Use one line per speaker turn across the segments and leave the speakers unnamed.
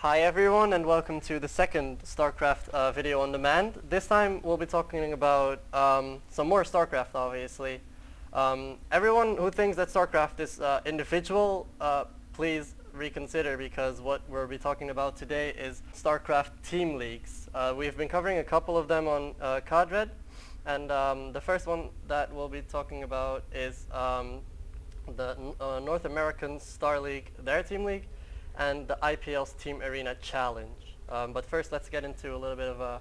Hi everyone and welcome to the second StarCraft video on demand. This time we'll be talking about some more StarCraft obviously. Everyone who thinks that StarCraft is individual, please reconsider because what we'll be talking about today is StarCraft team leagues. We've been covering a couple of them on Cadred, and the first one that we'll be talking about is the North American Star League, their team league, and the IPL's Team Arena Challenge. But first, let's get into a little bit of a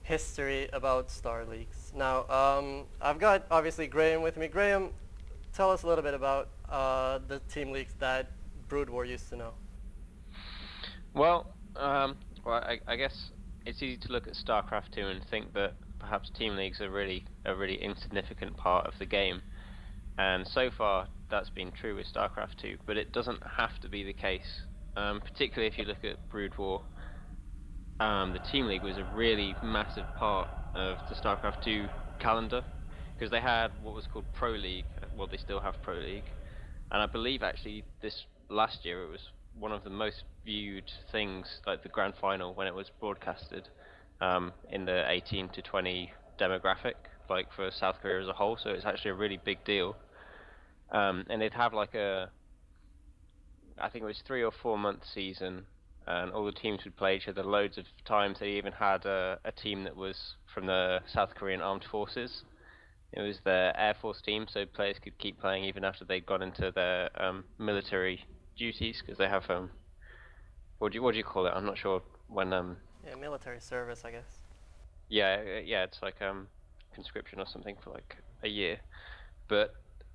history about Star Leagues. Now, I've got obviously Graham with me. Graham, tell us a little bit about the team leagues that Brood War used to know.
I guess it's easy to look at StarCraft 2 and think that perhaps team leagues are really a really insignificant part of the game. And so far, that's been true with StarCraft 2, but it doesn't have to be the case. Particularly if you look at Brood War, the Team League was a really massive part of the StarCraft 2 calendar, because they had what was called Pro League. Well, they still have Pro League, and I believe actually this last year it was one of the most viewed things, like the grand final when it was broadcasted, in the 18 to 20 demographic, like for South Korea as a whole. So it's actually a really big deal, and they'd have like I think it was 3 or 4 month season, and all the teams would play each other loads of times. They even had a team that was from the South Korean Armed Forces. It was their Air Force team, so players could keep playing even after they'd gone into their military duties, because they have what do you call it? I'm not sure when
Yeah, military service, I guess.
yeah, it's like conscription or something for like a year. But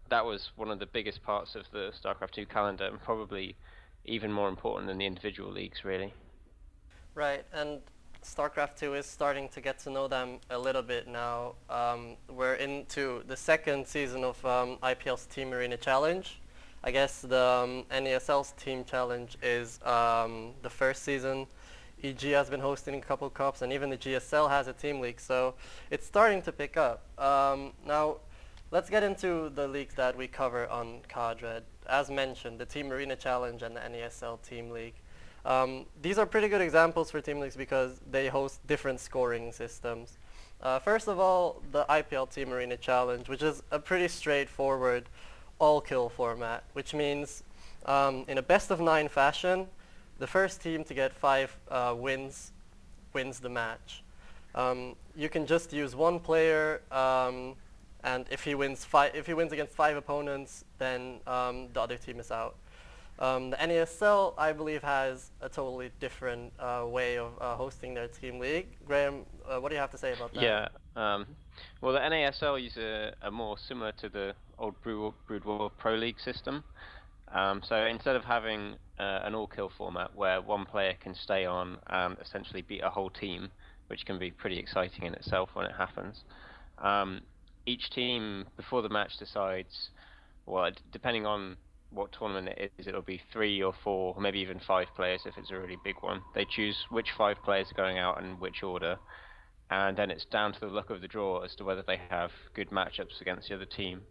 that was one of the biggest parts of the StarCraft 2 calendar, and probably even more important than the individual leagues, really.
Right, and StarCraft 2 is starting to get to know them a little bit now. We're into the second season of IPL's Team Arena Challenge. I guess the NESL's Team Challenge is the first season. EG has been hosting a couple cups, and even the GSL has a team league, so it's starting to pick up. Now, let's get into the leagues that we cover on Cadred. As mentioned, the Team Arena Challenge and the NESL Team League. These are pretty good examples for team leagues because they host different scoring systems. First of all, the IPL Team Arena Challenge, which is a pretty straightforward all-kill format, which means in a best-of-9 fashion, the first team to get 5 wins the match. You can just use one player, and if he wins against 5 opponents, then the other team is out. The NESL, I believe, has a totally different way of hosting their team league. Graham, what do you have to say about that?
Yeah. Well, the NASL is a more similar to the old Brood War Pro League system. So instead of having an all-kill format where one player can stay on and essentially beat a whole team, which can be pretty exciting in itself when it happens, each team before the match decides, well, depending on what tournament it is, it'll be 3 or 4, or maybe even 5 players if it's a really big one. They choose which 5 players are going out and which order, and then it's down to the luck of the draw as to whether they have good matchups against the other team,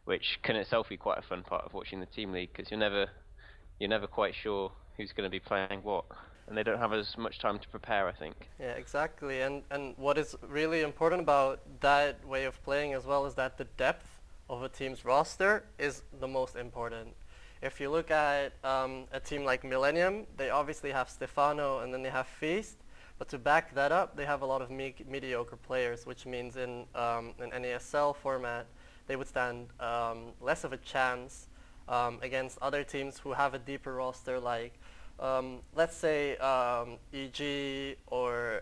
which can itself be quite a fun part of watching the team league, because you're never quite sure who's going to be playing what, and they don't have as much time to prepare, I think.
Yeah, exactly. And what is really important about that way of playing as well is that the depth of a team's roster is the most important. If you look at a team like Millennium, they obviously have Stefano and then they have Feast, but to back that up, they have a lot of mediocre players, which means in an NASL format, they would stand less of a chance against other teams who have a deeper roster, like let's say EG or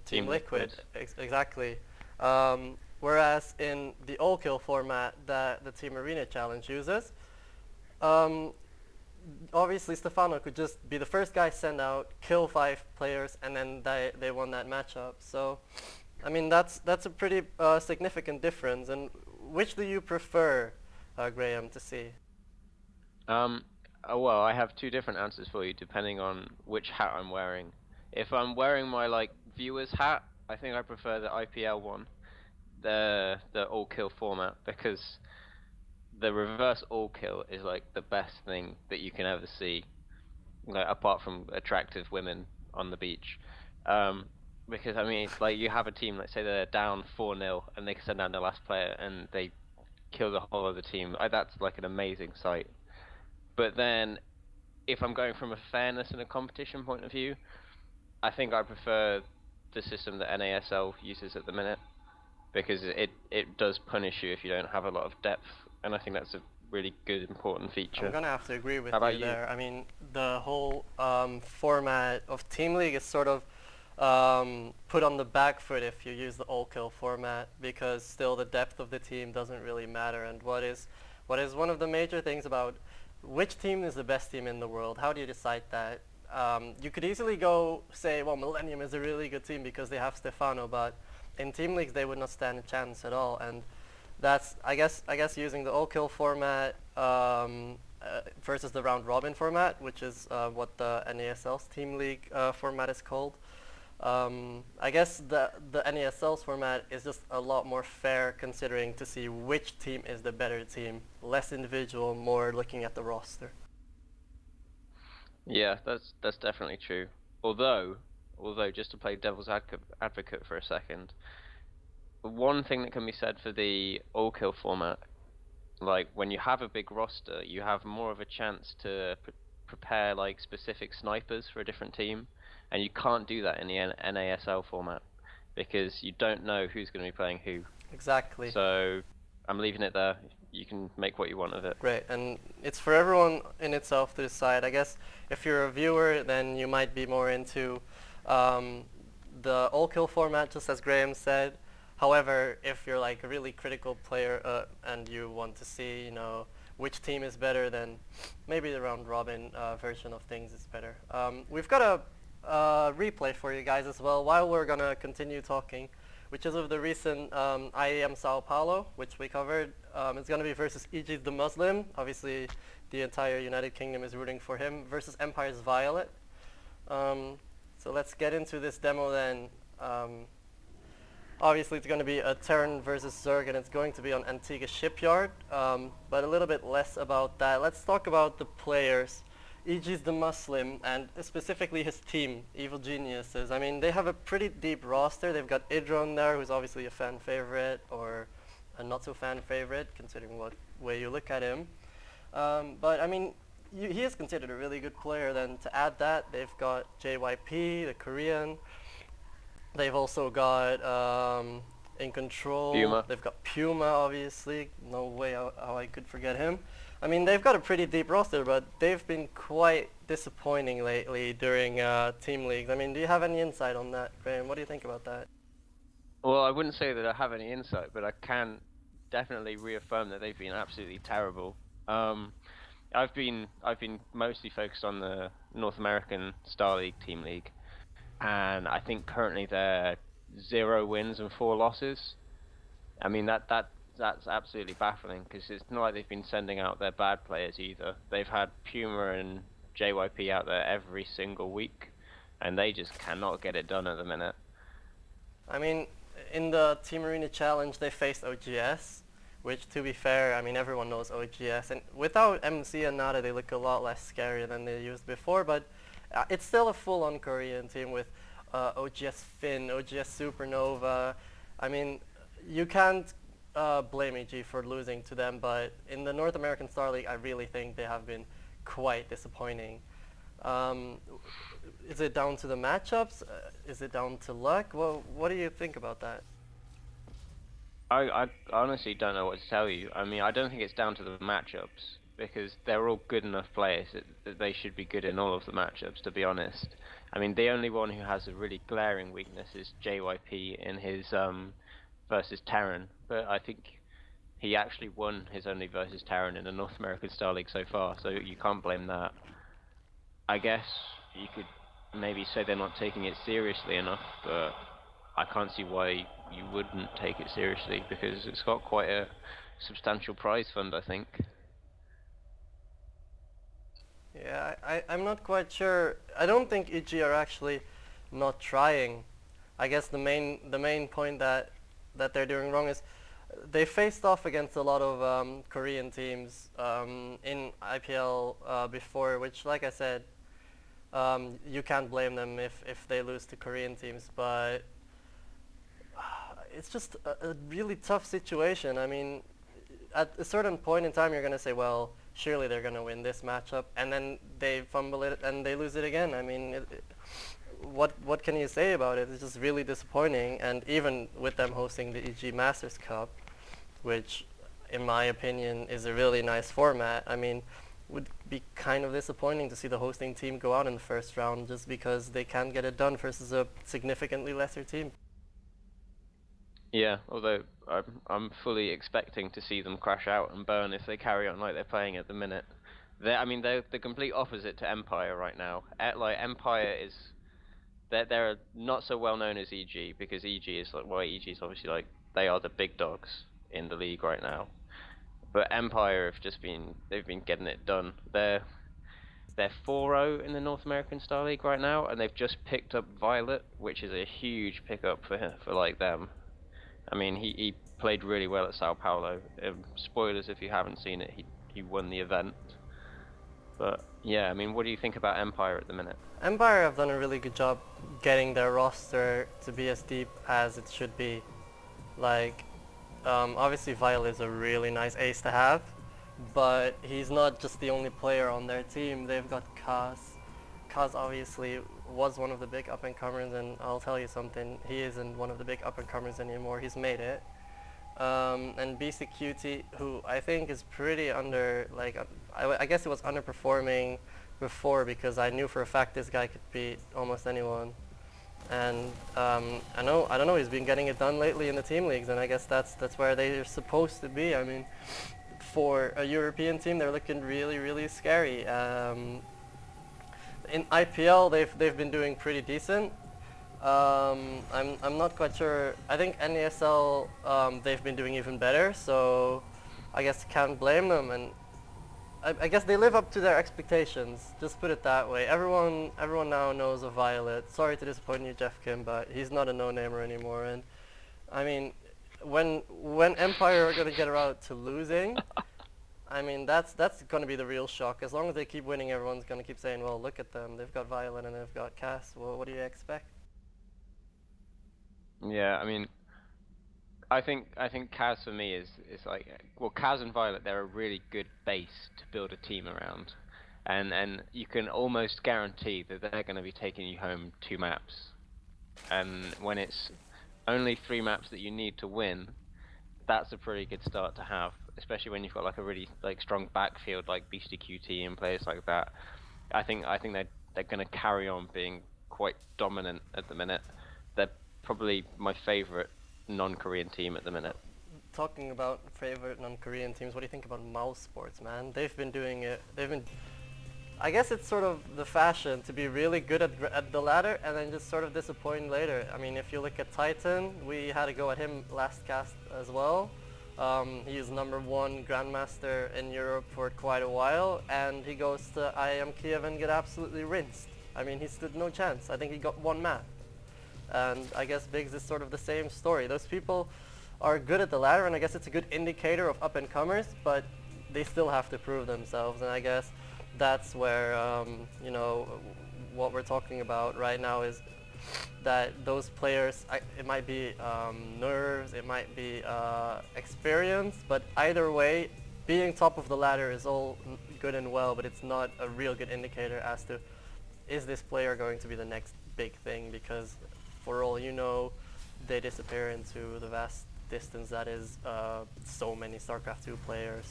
Team Liquid. Exactly. Whereas in the all-kill format that the Team Arena Challenge uses, obviously Stefano could just be the first guy sent out, kill 5 players, and then they won that matchup. So, I mean, that's a pretty significant difference. And which do you prefer, Graham, to see?
Well, I have 2 different answers for you depending on which hat I'm wearing. If I'm wearing my viewer's hat, I think I prefer the IPL one, the all kill format, because the reverse all kill is like the best thing that you can ever see. like, apart from attractive women on the beach. Um, because I mean, like you have a team, let's say they're down 4-0 and they can send down their last player and they kill the whole other team. That's like an amazing sight. But then, if I'm going from a fairness and a competition point of view, I think I prefer the system that NASL uses at the minute because it does punish you if you don't have a lot of depth, and I think that's a really good important
I'm
feature.
gonna have to agree with
How about
you
you?
there. I mean, the whole format of Team League is sort of put on the back foot if you use the all-kill format, because still the depth of the team doesn't really matter. And what is one of the major things about which team is the best team in the world? How do you decide that? You could easily go say, well, Millennium is a really good team because they have Stefano, but in team leagues they would not stand a chance at all. And that's I guess using the all-kill format versus the round robin format, which is what the NASL's team league format is called. I guess the NASL's format is just a lot more fair, considering to see which team is the better team, less individual, more looking at the roster.
Yeah, that's definitely true. Although just to play devil's advocate for a second, one thing that can be said for the all kill format, like when you have a big roster, you have more of a chance to prepare like specific snipers for a different team, and you can't do that in the NASL format because you don't know who's going to be playing who.
Exactly.
So I'm leaving it there. You can make what you want of it.
Great, and it's for everyone in itself to decide. I guess if you're a viewer, then you might be more into um, the all-kill format, just as Graham said. However, if you're like a really critical player and you want to see, which team is better, then maybe the round robin version of things is better. We've got a replay for you guys as well while we're gonna continue talking, which is of the recent IAM Sao Paulo, which we covered. It's going to be versus Aegis the Muslim. Obviously, the entire United Kingdom is rooting for him, versus Empire's Violet. So let's get into this demo then. Obviously, it's going to be a Terran versus Zerg, and it's going to be on Antigua Shipyard. But a little bit less about that. Let's talk about the players. Aegis the Muslim, and specifically his team, Evil Geniuses. I mean, they have a pretty deep roster. They've got Idron there, who's obviously a fan favorite, or a not so fan favorite, considering what way you look at him. But I mean, he is considered a really good player. Then to add that, they've got JYP, the Korean. They've also got In Control.
Puma.
They've got Puma, obviously. No way how I could forget him. I mean, they've got a pretty deep roster, but they've been quite disappointing lately during team leagues. I mean, do you have any insight on that, Graham? What do you think about that?
Well, I wouldn't say that I have any insight, but I can definitely reaffirm that they've been absolutely terrible. Um, I've been mostly focused on the North American Star League Team League, and I think currently they're 0 wins and 4 losses. I mean that's absolutely baffling because it's not like they've been sending out their bad players either. They've had Puma and JYP out there every single week, and they just cannot get it done at the minute.
I mean, in the Team Arena Challenge, they faced OGS, which, to be fair, I mean, everyone knows OGS. And without MC and Nada, they look a lot less scary than they used before. But it's still a full-on Korean team with OGS Finn, OGS Supernova. I mean, you can't blame EG for losing to them, but in the North American Star League, I really think they have been quite disappointing. Um, is it down to the matchups? Is it down to luck? Well, what do you think about that?
I honestly don't know what to tell you. I mean, I don't think it's down to the matchups because they're all good enough players that they should be good in all of the matchups, to be honest. I mean, the only one who has a really glaring weakness is JYP in his versus Terran, but I think he actually won his only versus Terran in the North American Star League so far, so you can't blame that. I guess you could maybe say they're not taking it seriously enough, but I can't see why you wouldn't take it seriously because it's got quite a substantial prize fund, I think.
Yeah, I'm not quite sure. I don't think EG are actually not trying. I guess the main point that they're doing wrong is they faced off against a lot of Korean teams in IPL before, which, like I said, You can't blame them if they lose to Korean teams, but it's just a really tough situation. I mean, at a certain point in time, you're going to say, well, surely they're going to win this matchup, and then they fumble it and they lose it again. I mean, what can you say about it? It's just really disappointing. And even with them hosting the EG Masters Cup, which, in my opinion, is a really nice format, I mean, would be kind of disappointing to see the hosting team go out in the first round just because they can't get it done versus a significantly lesser team.
Yeah, although I'm fully expecting to see them crash out and burn if they carry on like they're playing at the minute. I mean, they're the complete opposite to Empire right now. Like Empire is, they're not so well known as EG because EG is like, well, EG is obviously like they are the big dogs in the league right now. But Empire have they've been getting it done. They're 4-0 in the North American Star League right now, and they've just picked up Violet, which is a huge pickup for like them. I mean, he played really well at Sao Paulo. Spoilers if you haven't seen it, he won the event. But yeah, I mean, what do you think about Empire at the minute?
Empire have done a really good job getting their roster to be as deep as it should be. Like, obviously Violet is a really nice ace to have, but he's not just the only player on their team. They've got Kaz. Kaz obviously was one of the big up-and-comers, and I'll tell you something, he isn't one of the big up-and-comers anymore. He's made it. And BCQT, who I think is pretty I guess he was underperforming before because I knew for a fact this guy could beat almost anyone. And I don't know, he's been getting it done lately in the team leagues, and I guess that's where they're supposed to be. I mean, for a European team, they're looking really, really scary. In IPL, they've been doing pretty decent. I'm not quite sure. I think NASL they've been doing even better, so I guess can't blame them. And I guess they live up to their expectations. Just put it that way. Everyone now knows of Violet. Sorry to disappoint you, Jeff Kim, but he's not a no-namer anymore. And I mean, when Empire are gonna get around to losing, I mean that's gonna be the real shock. As long as they keep winning, everyone's gonna keep saying, "Well, look at them. They've got Violet and they've got Cass. Well, what do you expect?"
Yeah, I mean, I think Kaz for me is like, well, Kaz and Violet, they're a really good base to build a team around, and you can almost guarantee that they're going to be taking you home 2 maps, and when it's only 3 maps that you need to win, that's a pretty good start to have, especially when you've got like a really like strong backfield like Beastie QT and players like that. I think they're going to carry on being quite dominant at the minute. They're probably my favorite non-Korean team at the minute.
Talking about favorite non-Korean teams, what do you think about Mouse Sports, man? They've been doing it. I guess it's sort of the fashion to be really good at the ladder and then just sort of disappoint later. I mean, if you look at Titan, we had a go at him last cast as well. He's #1 Grandmaster in Europe for quite a while, and he goes to IAM Kiev and get absolutely rinsed. I mean, he stood no chance. I think he got 1 map. And I guess Biggs is sort of the same story. Those people are good at the ladder, and I guess it's a good indicator of up-and-comers, but they still have to prove themselves. And I guess that's where, what we're talking about right now is that those players, it might be nerves, it might be experience, but either way, being top of the ladder is all good and well, but it's not a real good indicator as to, is this player going to be the next big thing? Because for all you know, they disappear into the vast distance that is so many StarCraft 2 players.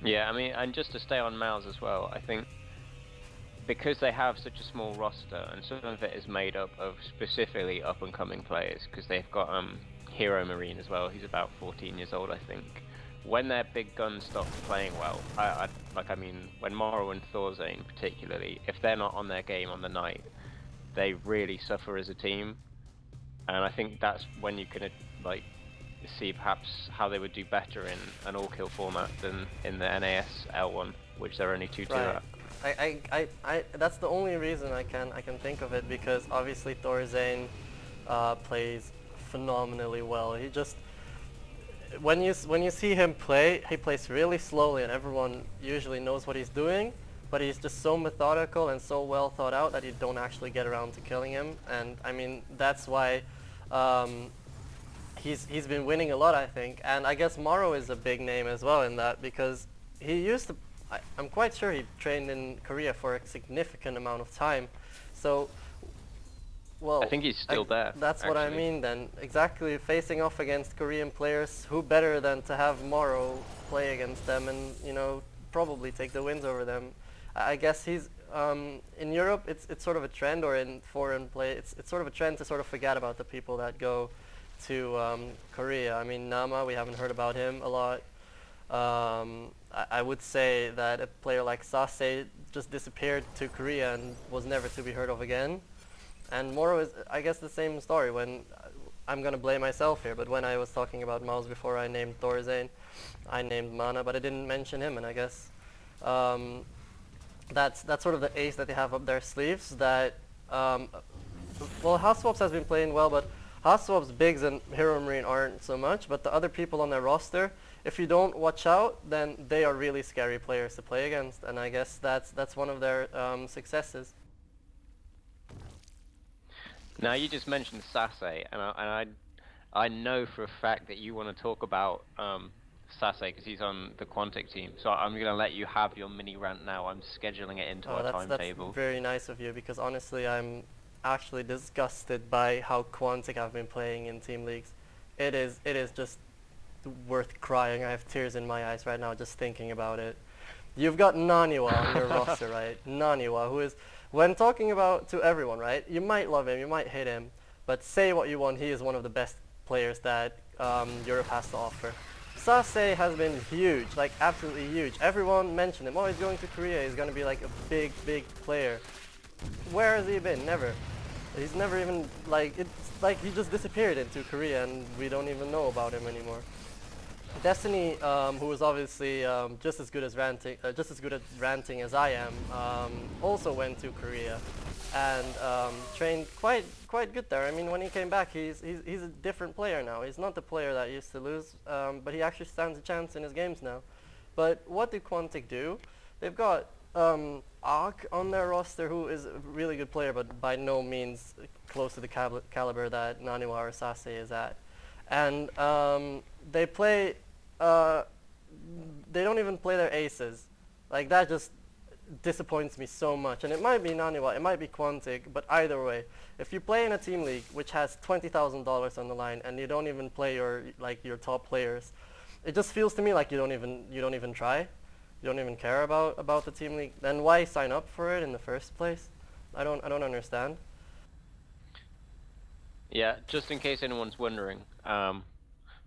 Yeah, I mean, and just to stay on Mouse as well, I think because they have such a small roster, and some of it is made up of specifically up-and-coming players, because they've got Hero Marine as well, he's about 14 years old, I think. When their big guns stop playing well, when Morrow and Thorzane particularly, if they're not on their game on the night, they really suffer as a team, and I think that's when you can see perhaps how they would do better in an all-kill format than in the NAS L1, which they're only 2-2
Right.
at.
That's the only reason I can think of it, because obviously Thorzane plays phenomenally well. He just, when you see him play, he plays really slowly, and everyone usually knows what he's doing. but he's just so methodical and so well thought out that you don't actually get around to killing him. And I mean, that's why um, he's been winning a lot, I think. And I guess Morrow is a big name as well in that, because he used to. I'm quite sure he trained in Korea for a significant amount of time. So,
I
well,
think he's still there.
that's what I
Actually.
mean then. Exactly, facing off against Korean players, who better than to have Morrow play against them and, probably take the wins over them. I guess he's in Europe. It's sort of a trend, or in foreign play, it's sort of a trend to sort of forget about the people that go to Korea. I mean, Nama, we haven't heard about him a lot. I would say that a player like Sase just disappeared to Korea and was never to be heard of again. And Moro is, I guess, the same story. When I'm gonna blame myself here, but when I was talking about Mouse before, I named Thorzane, I named Mana, but I didn't mention him. And I guess um, that's sort of the ace that they have up their sleeves. That well, House Swaps has been playing well, but House Swaps, Biggs, and Hero Marine aren't so much. But the other people on their roster, if you don't watch out, then they are really scary players to play against. And I guess that's one of their successes.
Now you just mentioned Sase, I know for a fact that you want to talk about Sase because he's on the Quantic team. So I'm gonna let you have your mini rant now. I'm scheduling it into our
That's
timetable.
very nice of you, because honestly, I'm actually disgusted by how Quantic have been playing in team leagues. It is just worth crying. I have tears in my eyes right now just thinking about it. You've got Naniwa on your roster, right? Naniwa, who is, when talking about to everyone, right? You might love him, you might hate him, but say what you want, he is one of the best players that Europe has to offer. Sase has been huge, like absolutely huge. Everyone mentioned him. Oh, he's going to Korea. He's going to be like a big, big player. Where has he been? Never. He's never even, like, it's like he just disappeared into Korea and we don't even know about him anymore. Destiny, who is obviously just as good at ranting as I am, also went to Korea and trained quite good there. I mean, when he came back, he's a different player now. He's not the player that used to lose, but he actually stands a chance in his games now. But what do Quantic do? They've got Ark on their roster, who is a really good player, but by no means close to the caliber that Naniwa or Sase is at. And they play, uh, they don't even play their aces. Like, that just disappoints me so much. And it might be Naniwa, it might be Quantic, but either way, if you play in a team league which has $20,000 on the line and you don't even play your top players, it just feels to me like you don't even try. You don't even care about the team league. Then why sign up for it in the first place? I don't understand.
Yeah, just in case anyone's wondering,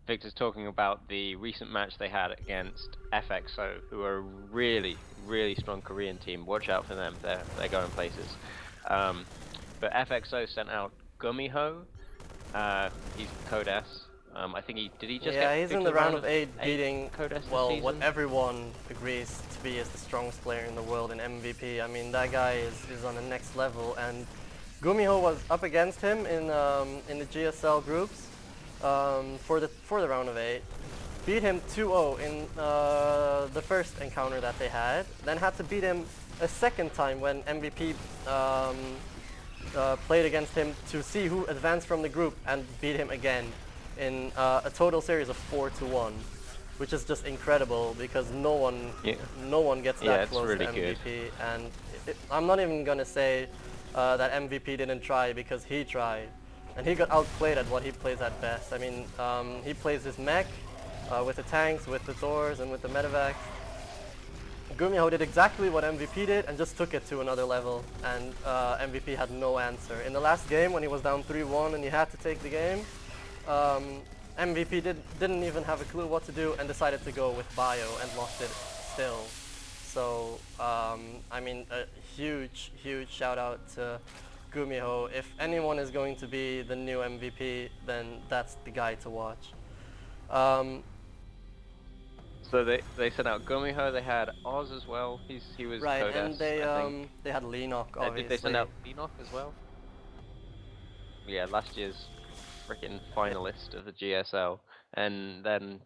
Victor's talking about the recent match they had against FXO, who are a really, really strong Korean team. Watch out for them; they're going places. But FXO sent out Gumiho. He's Code S. I think he just
Yeah,
get
he's
picked
in the
to
round of 8 beating,
Code S this
well, what
season?
everyone agrees to be is the strongest player in the world in MVP. I mean, that guy is on the next level, and Gumiho was up against him in the GSL groups for the round of 8. Beat him 2-0 in the first encounter that they had, then had to beat him a second time when MVP played against him to see who advanced from the group, and beat him again in a total series of 4-1, which is just incredible because no one gets that close
really
to
good.
MVP. And I'm not even gonna say that MVP didn't try, because he tried, and he got outplayed at what he plays at best. I mean, he plays his mech with the tanks, with the Thors, and with the medevacs. Gumiho did exactly what MVP did and just took it to another level, and MVP had no answer. In the last game, when he was down 3-1 and he had to take the game, MVP didn't even have a clue what to do and decided to go with Bio and lost it still. So, I mean, a huge, huge shout out to Gumiho. If anyone is going to be the new MVP, then that's the guy to watch.
So they sent out Gumiho. They had Oz as well. He was
Right,
Code
and
S, I think.
they had Lenok,
Did they send
obviously.
out Enoch as well? Yeah, last year's freaking finalist of the GSL. And then,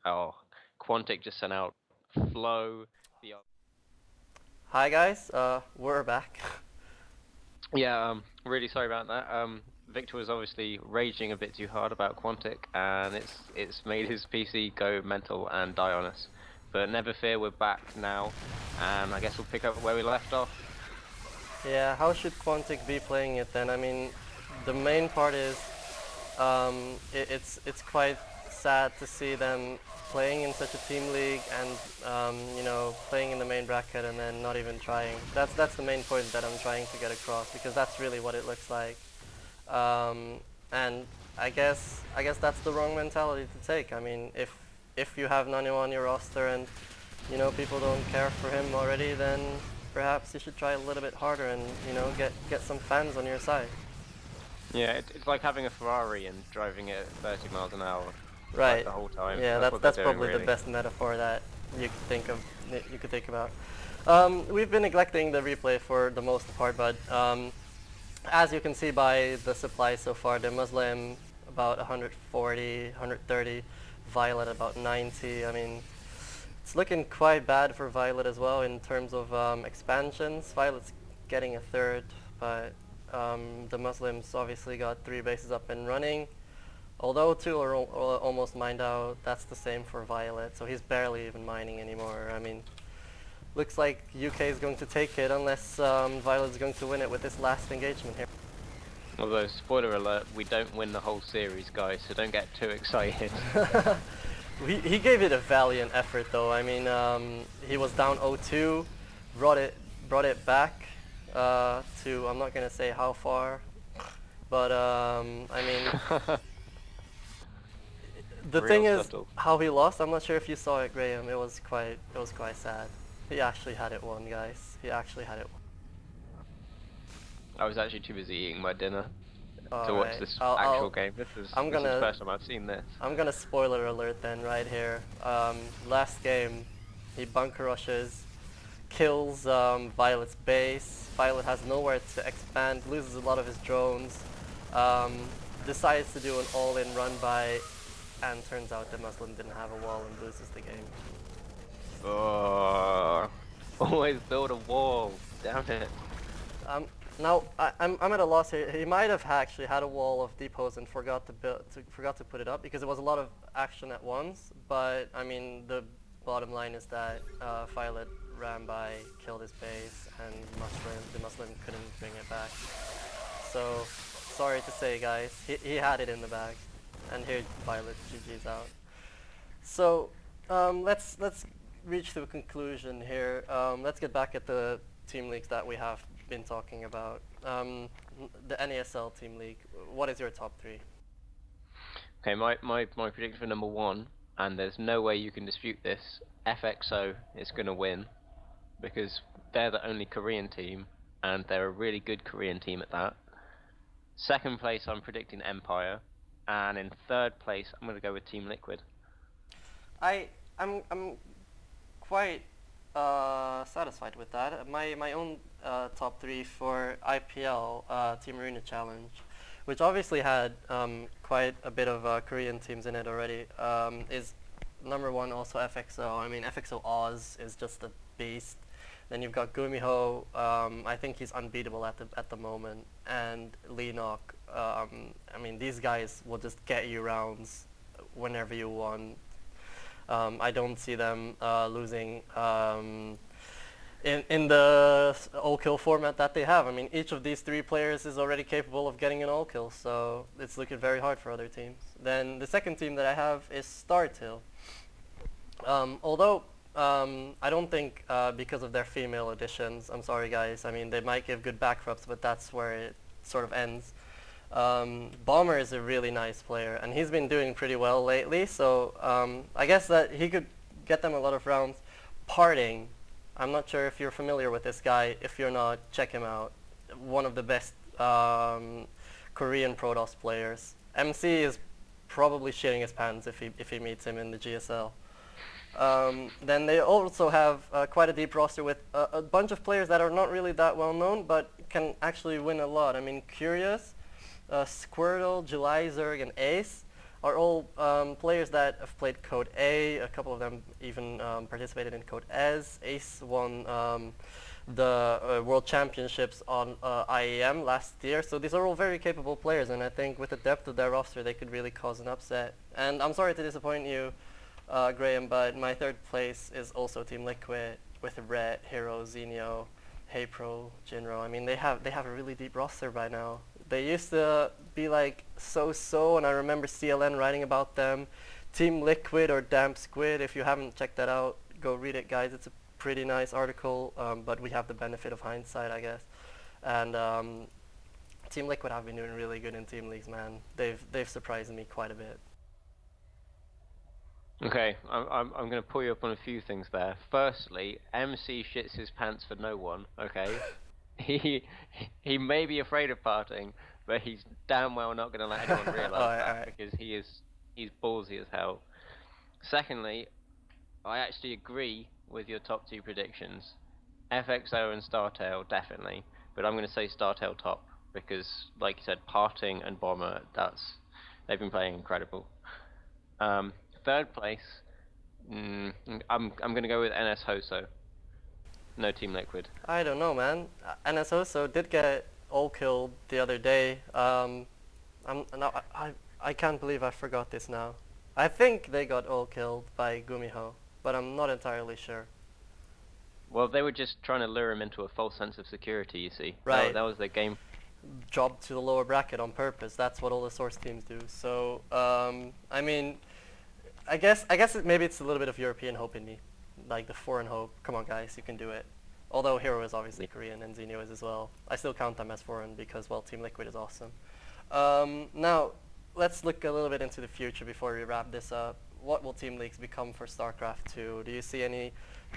oh, Quantic just sent out Flow. The
Hi guys, we're back.
Yeah, really sorry about that. Victor was obviously raging a bit too hard about Quantic, and it's made his PC go mental and die on us. But never fear, we're back now, and I guess we'll pick up where we left off.
Yeah, how should Quantic be playing it then? I mean, the main part is it's quite sad to see them playing in such a team league and playing in the main bracket and then not even trying. That's the main point that I'm trying to get across because that's really what it looks like. And I guess that's the wrong mentality to take. I mean, if you have Nanu on your roster and people don't care for him already, then perhaps you should try a little bit harder and get some fans on your side.
Yeah, it's like having a Ferrari and driving it at 30 miles an hour like
Right.
the whole time.
Yeah,
That's what
that's
they're doing,
probably the
really.
best metaphor that you could think of. You could think about. We've been neglecting the replay for the most part, but as you can see by the supply so far, the Muslim about 140, 130, Violet about 90. I mean, it's looking quite bad for Violet as well in terms of expansions. Violet's getting a third, but the Muslims obviously got 3 bases up and running. Although 2 are almost mined out, that's the same for Violet, so he's barely even mining anymore. I mean, looks like UK is going to take it unless Violet's going to win it with this last engagement here.
Although, spoiler alert, we don't win the whole series, guys, so don't get too excited.
He gave it a valiant effort though. I mean, he was down 0-2, brought it back to, I'm not gonna say how far, but I mean, the thing
Real
is
subtle.
how he lost. I'm not sure if you saw it, Graham. It was quite sad. He actually had it won, guys. He actually had it won.
I was actually too busy eating my dinner to watch
Alright,
this
I'll,
actual
I'll
game. This is
I'm
the
gonna
first time I've seen this.
I'm gonna spoiler alert then right here. Last game, he bunker rushes, kills Violet's base. Violet has nowhere to expand, loses a lot of his drones, decides to do an all-in run by, and turns out the Muslim didn't have a wall and loses the game.
Oh, always build a wall. Damn it.
Now I'm at a loss here. He might have actually had a wall of depots and forgot to put it up because it was a lot of action at once. But I mean, the bottom line is that Violet ran by, killed his base, and the Muslim couldn't bring it back. So sorry to say, guys, he had it in the bag, and here Violet GG's out. So let's reach to a conclusion here. Let's get back at the team leagues that we have been talking about. The NASL team league. What is your top 3?
Okay, my prediction for number 1, and there's no way you can dispute this. FXO is going to win because they're the only Korean team, and they're a really good Korean team at that. Second place, I'm predicting Empire, and in third place, I'm going to go with Team Liquid.
I'm quite satisfied with that. My own top 3 for IPL Team Arena Challenge, which obviously had quite a bit of Korean teams in it already, is number 1 also FXO. I mean, FXO Oz is just a beast. Then you've got Gumiho. I think he's unbeatable at the moment, and Leenock. I mean, these guys will just get you rounds whenever you want. I don't see them losing in the all-kill format that they have. I mean, each of these 3 players is already capable of getting an all-kill, so it's looking very hard for other teams. Then the second team that I have is StarTil. Although I don't think because of their female additions, I'm sorry guys, I mean they might give good backrubs, but that's where it sort of ends. Bomber is a really nice player, and he's been doing pretty well lately, so I guess that he could get them a lot of rounds. Parting, I'm not sure if you're familiar with this guy. If you're not, check him out. One of the best Korean Protoss players. MC is probably shitting his pants if he meets him in the GSL. Then they also have quite a deep roster with a bunch of players that are not really that well known, but can actually win a lot. I mean, Curious, Squirtle, July, Zerg, and Ace are all players that have played Code A. A couple of them even participated in Code S. Ace won the World Championships on IEM last year. So these are all very capable players, and I think with the depth of their roster, they could really cause an upset. And I'm sorry to disappoint you, Graham, but my third place is also Team Liquid with Ret, Hero, Zenio, HeyPro, Jinro. I mean, they have a really deep roster by now. They used to be like so-so, and I remember CLN writing about them. Team Liquid or Damp Squid, if you haven't checked that out, go read it, guys. It's a pretty nice article, but we have the benefit of hindsight, I guess. And Team Liquid have been doing really good in team leagues, man. They've surprised me quite a bit.
Okay, I'm going to pull you up on a few things there. Firstly, MC shits his pants for no one. Okay, he may be afraid of parting, but he's damn well not going to let anyone realise that because he's ballsy as hell. Secondly, I actually agree with your top two predictions, FXO and Startail definitely, but I'm going to say Startail top because, like you said, parting and Bomber, they've been playing incredible. Third place, I'm going to go with NS Hoso. No Team Liquid.
I don't know, man. NS Hoso did get all killed the other day. I can't believe I forgot this now. I think they got all killed by Gumiho, but I'm not entirely sure.
Well, they were just trying to lure him into a false sense of security, you see.
Right.
That was their game.
Job to the lower bracket on purpose. That's what all the source teams do. So, I mean, I guess maybe it's a little bit of European hope in me, like the foreign hope. Come on, guys, you can do it. Although Hero is obviously Korean and Zenio is as well. I still count them as foreign because, well, Team Liquid is awesome. Now, let's look a little bit into the future before we wrap this up. What will Team Leagues become for StarCraft 2? Do you see any,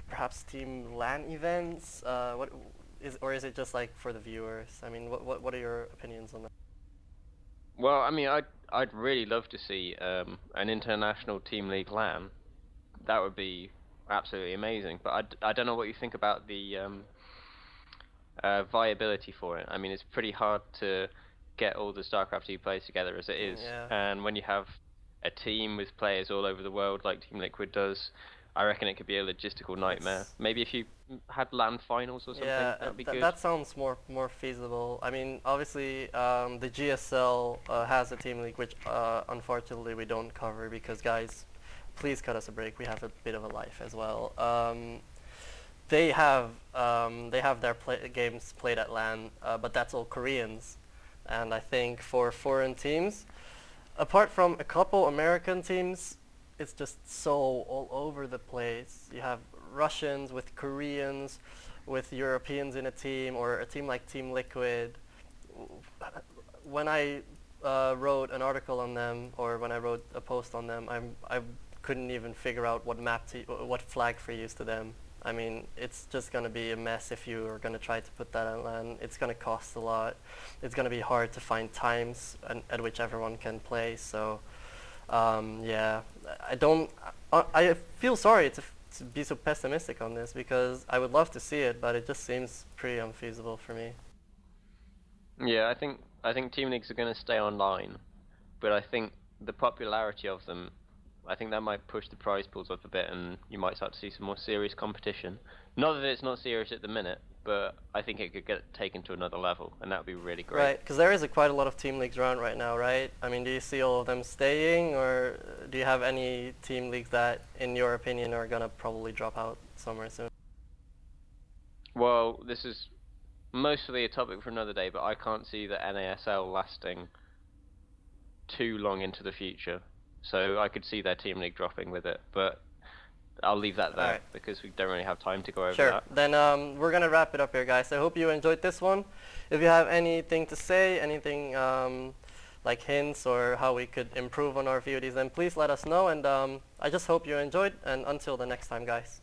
perhaps, Team LAN events? Or is it just like for the viewers? I mean, what are your opinions on that?
Well, I mean, I'd really love to see an international Team League LAN. That would be absolutely amazing. But I don't know what you think about the viability for it. I mean, it's pretty hard to get all the StarCraft 2 players together as it is.
Yeah.
And when you have a team with players all over the world like Team Liquid does, I reckon it could be a logistical nightmare. Maybe if you had LAN finals or something, that'd be good.
That sounds more feasible. I mean, obviously, the GSL has a team league, which unfortunately we don't cover because, guys, please cut us a break. We have a bit of a life as well. They have their games played at LAN, but that's all Koreans, and I think for foreign teams, apart from a couple American teams, it's just so all over the place. You have Russians with Koreans, with Europeans in a team, or a team like Team Liquid. When I wrote an article on them, or when I wrote a post on them, I couldn't even figure out what flag for use to them. I mean, it's just going to be a mess if you are going to try to put that on LAN. It's going to cost a lot. It's going to be hard to find times at which everyone can play. So. Yeah, I feel sorry to be so pessimistic on this because I would love to see it, but it just seems pretty unfeasible for me.
Yeah, I think team leagues are going to stay online, but I think the popularity of them, I think that might push the prize pools up a bit, and you might start to see some more serious competition. Not that it's not serious at the minute, but I think it could get taken to another level, and that would be really great.
Right, because there is quite a lot of team leagues around right now, right? I mean, do you see all of them staying, or do you have any team leagues that, in your opinion, are going to probably drop out somewhere soon?
Well, this is mostly a topic for another day, but I can't see the NASL lasting too long into the future. So I could see their team league dropping with it, but I'll leave that there because we don't really have time to go over that.
Sure. Then we're going to wrap it up here, guys. I hope you enjoyed this one. If you have anything to say, anything like hints or how we could improve on our VODs, then please let us know. And I just hope you enjoyed. And until the next time, guys.